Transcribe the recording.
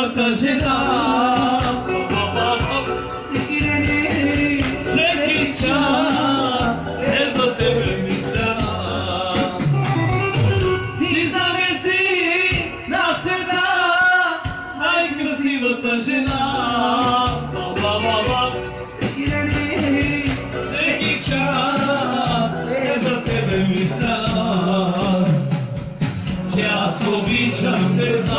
красивата жена. Всеки час е за тебе мисля. Ти замеси на света най-красивата жена. Всеки час е за тебе мисля. Че аз обичам без